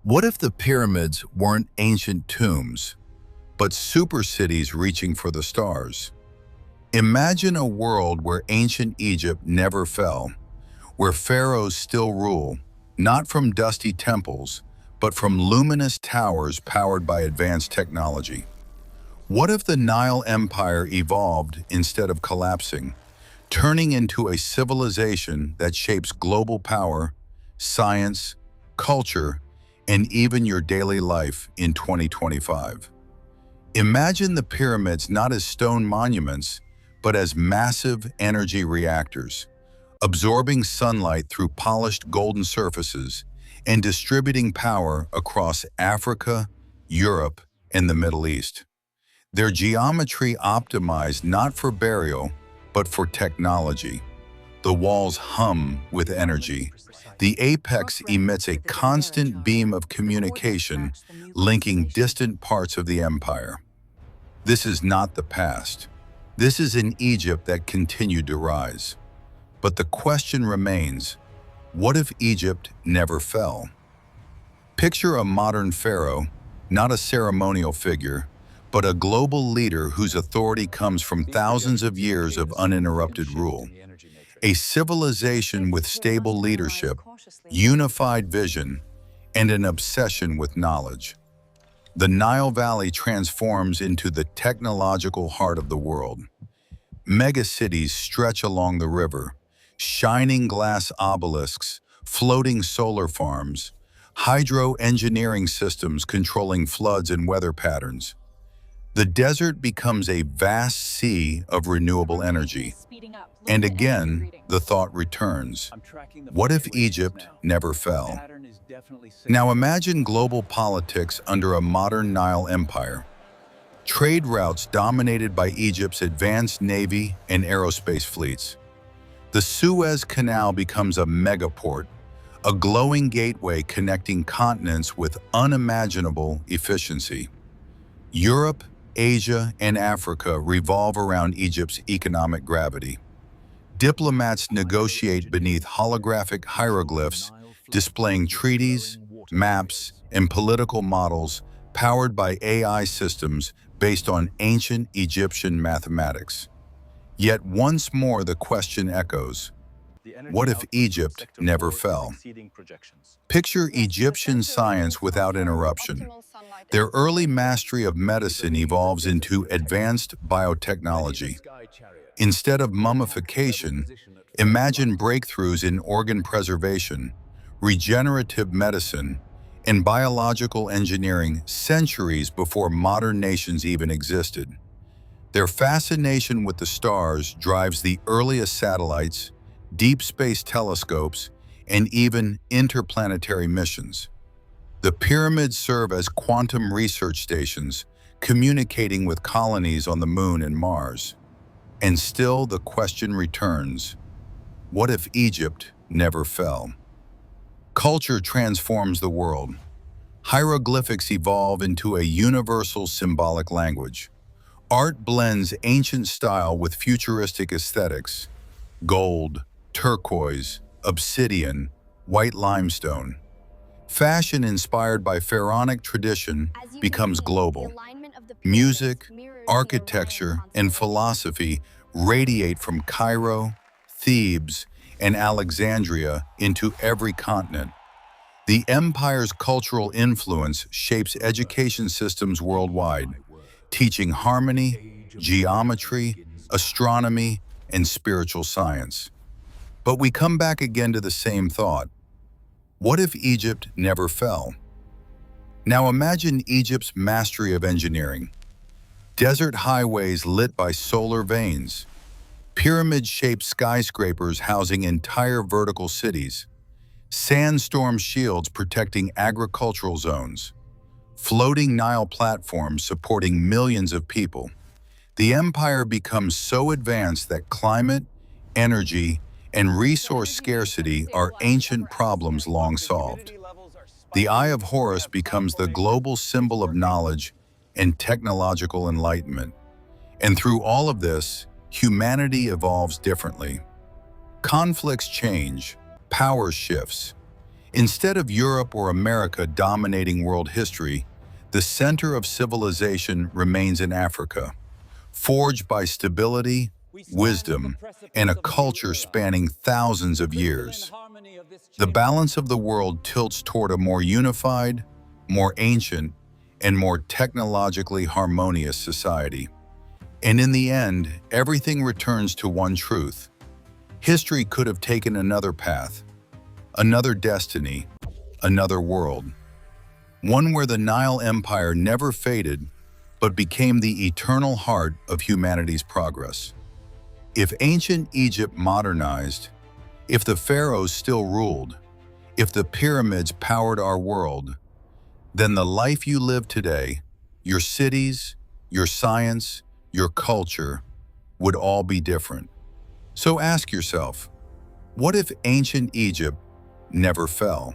What if the pyramids weren't ancient tombs, but super cities reaching for the stars? Imagine a world where ancient Egypt never fell, where pharaohs still rule, not from dusty temples, but from luminous towers powered by advanced technology. What if the Nile Empire evolved instead of collapsing, turning into a civilization that shapes global power, science, culture, and even your daily life in 2025? Imagine the pyramids not as stone monuments, but as massive energy reactors, absorbing sunlight through polished golden surfaces and distributing power across Africa, Europe, and the Middle East. Their geometry optimized not for burial, but for technology. The walls hum with energy. The apex emits a constant beam of communication, linking distant parts of the empire. This is not the past. This is an Egypt that continued to rise. But the question remains, what if Egypt never fell? Picture a modern pharaoh, not a ceremonial figure, but a global leader whose authority comes from thousands of years of uninterrupted rule. A civilization with stable leadership, unified vision, and an obsession with knowledge. The Nile Valley transforms into the technological heart of the world. Megacities stretch along the river, shining glass obelisks, floating solar farms, hydro-engineering systems controlling floods and weather patterns. The desert becomes a vast sea of renewable energy. And again, the thought returns, what if Egypt never fell? Now imagine global politics under a modern Nile empire. Trade routes dominated by Egypt's advanced navy and aerospace fleets. The Suez Canal becomes a megaport, a glowing gateway connecting continents with unimaginable efficiency. Europe, Asia, and Africa revolve around Egypt's economic gravity. Diplomats negotiate beneath holographic hieroglyphs, displaying treaties, maps, and political models powered by AI systems based on ancient Egyptian mathematics. Yet once more the question echoes, what if Egypt never fell? Picture Egyptian science without interruption. Their early mastery of medicine evolves into advanced biotechnology. Instead of mummification, imagine breakthroughs in organ preservation, regenerative medicine, and biological engineering centuries before modern nations even existed. Their fascination with the stars drives the earliest satellites, deep space telescopes, and even interplanetary missions. The pyramids serve as quantum research stations, communicating with colonies on the Moon and Mars. And still the question returns, what if Egypt never fell? Culture transforms the world. Hieroglyphics evolve into a universal symbolic language. Art blends ancient style with futuristic aesthetics. Gold, turquoise, obsidian, white limestone. Fashion inspired by pharaonic tradition becomes global. Music, architecture, and philosophy radiate from Cairo, Thebes, and Alexandria into every continent. The empire's cultural influence shapes education systems worldwide, teaching harmony, geometry, astronomy, and spiritual science. But we come back again to the same thought. What if Egypt never fell? Now imagine Egypt's mastery of engineering. Desert highways lit by solar veins. Pyramid-shaped skyscrapers housing entire vertical cities. Sandstorm shields protecting agricultural zones. Floating Nile platforms supporting millions of people. The empire becomes so advanced that climate, energy, and resource scarcity are ancient problems long solved. The Eye of Horus becomes the global symbol of knowledge and technological enlightenment. And through all of this, humanity evolves differently. Conflicts change, power shifts, Instead of Europe or America dominating world history, the center of civilization remains in Africa, forged by stability, wisdom, and a culture spanning thousands of years. The balance of the world tilts toward a more unified, more ancient, and more technologically harmonious society. And in the end, everything returns to one truth. History could have taken another path, another destiny, another world. One where the Nile Empire never faded, but became the eternal heart of humanity's progress. If ancient Egypt modernized, if the pharaohs still ruled, if the pyramids powered our world, then the life you live today, your cities, your science, your culture, would all be different. So ask yourself, what if ancient Egypt never fell?